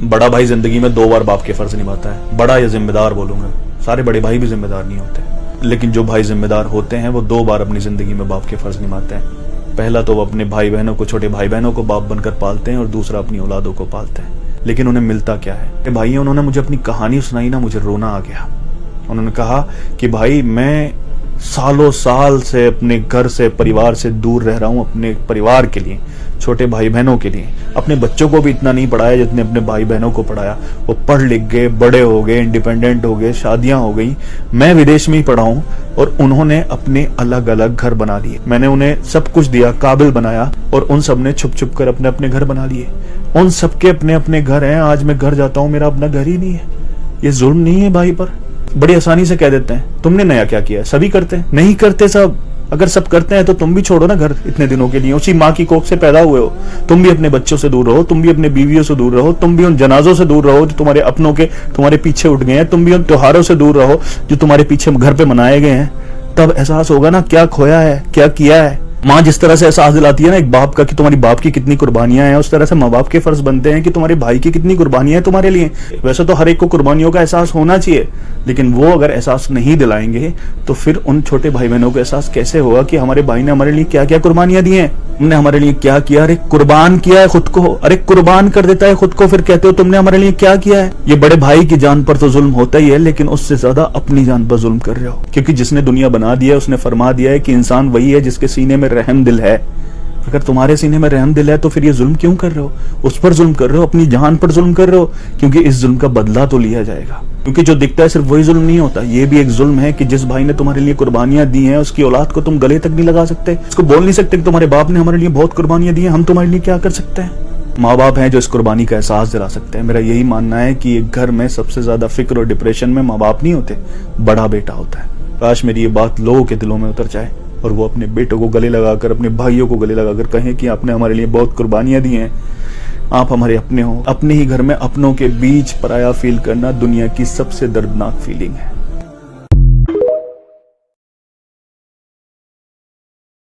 बड़ा भाई जिंदगी में 2 बार बाप के फर्ज निभाता है। बड़ा या जिम्मेदार बोलूंगा, सारे बड़े भाई भी जिम्मेदार नहीं होते, लेकिन जो भाई जिम्मेदार होते हैं वो 2 बार अपनी जिंदगी में बाप के फर्ज निभाते हैं। पहला तो वो अपने भाई बहनों को, छोटे भाई बहनों को बाप बनकर पालते हैं, और दूसरा अपनी औलादों को पालते हैं। लेकिन उन्हें मिलता क्या है? भाई उन्होंने मुझे अपनी कहानी सुनाई ना, मुझे रोना आ गया। उन्होंने कहा कि भाई मैं सालों साल से अपने घर से, परिवार से दूर रह रहा हूं, अपने परिवार के लिए, छोटे भाई बहनों के लिए। अपने बच्चों को भी इतना नहीं पढ़ाया जितने अपने भाई बहनों को पढ़ाया। वो पढ़ लिख गए, बड़े हो गए, इंडिपेंडेंट हो गए, शादियां हो गई। मैं विदेश में ही पढ़ा हूं और उन्होंने अपने अलग अलग घर बना लिए। मैंने उन्हें सब कुछ दिया, काबिल बनाया, और उन सब ने छुप छुप कर अपने अपने घर बना लिए। उन सबके अपने अपने घर हैं। आज मैं घर जाता हूं, मेरा अपना घर ही नहीं है। ये जुल्म नहीं है भाई पर? बड़ी आसानी से कह देते हैं तुमने नया क्या किया है? सभी करते हैं? नहीं करते सब। अगर सब करते हैं तो तुम भी छोड़ो ना घर इतने दिनों के लिए। उसी माँ की कोख से पैदा हुए हो, तुम भी अपने बच्चों से दूर रहो, तुम भी अपने बीवियों से दूर रहो, तुम भी उन जनाजों से दूर रहो जो तुम्हारे अपनों के तुम्हारे पीछे उठ गए हैं, तुम भी उन त्योहारों से दूर रहो जो तुम्हारे पीछे घर पे मनाए गए हैं। तब एहसास होगा ना क्या खोया है, क्या किया है। माँ जिस तरह से एहसास दिलाती है ना एक बाप का कि तुम्हारी बाप की कितनी कुर्बानियां हैं, उस तरह से माँ बाप के फर्ज बनते हैं कि तुम्हारे भाई की कितनी कुर्बानियां हैं तुम्हारे लिए। वैसे तो हर एक को कुर्बानियों का एहसास होना चाहिए, लेकिन वो अगर एहसास नहीं दिलाएंगे तो फिर उन छोटे भाई बहनों को एहसास कैसे होगा कि हमारे भाई ने हमारे लिए क्या क्या कुर्बानियां दी हैं, तुमने हमारे लिए क्या किया। अरे कुर्बान किया है खुद को, अरे कुर्बान कर देता है खुद को, फिर कहते हो तुमने हमारे लिए क्या किया है। ये बड़े भाई की जान पर तो जुल्म होता ही है, लेकिन उससे ज्यादा अपनी जान पर जुल्म कर रहे हो, क्योंकि जिसने दुनिया बना दिया है उसने फरमा दिया है कि इंसान वही है जिसके सीने में रहम दिल है। अगर तुम्हारे सीने में रहम दिल है तो फिर ये जुल्म क्यों कर रहे हो? उस पर जुल्म कर रहे हो, अपनी जान पर जुल्म कर रहे हो, क्योंकि इस जुल्म का बदला तो लिया जाएगा। क्योंकि जो दिखता है सिर्फ वही जुल्म नहीं होता, ये भी एक जुल्म है कि जिस भाई ने तुम्हारे लिए कुर्बानियां दी हैं उसकी औलाद को तुम गले तक नहीं लगा सकते, उसको बोल नहीं सकते कि तुम्हारे बाप ने हमारे लिए बहुत कुर्बानियां दी हैं, हम तुम्हारे लिए क्या कर सकते हैं। माँ बाप हैं जो इस कुर्बानी का एहसास दिला सकते हैं। मेरा यही मानना है कि एक घर में सबसे ज्यादा फिक्र और डिप्रेशन में माँ बाप नहीं होते, बड़ा बेटा होता है। काश मेरी ये बात लोगों के दिलों में उतर जाए और वो अपने बेटों को गले लगाकर, अपने भाइयों को गले लगाकर कहें कि आपने हमारे लिए बहुत कुर्बानियां दी हैं, आप हमारे अपने हो। अपने ही घर में अपनों के बीच पराया फील करना दुनिया की सबसे दर्दनाक फीलिंग है।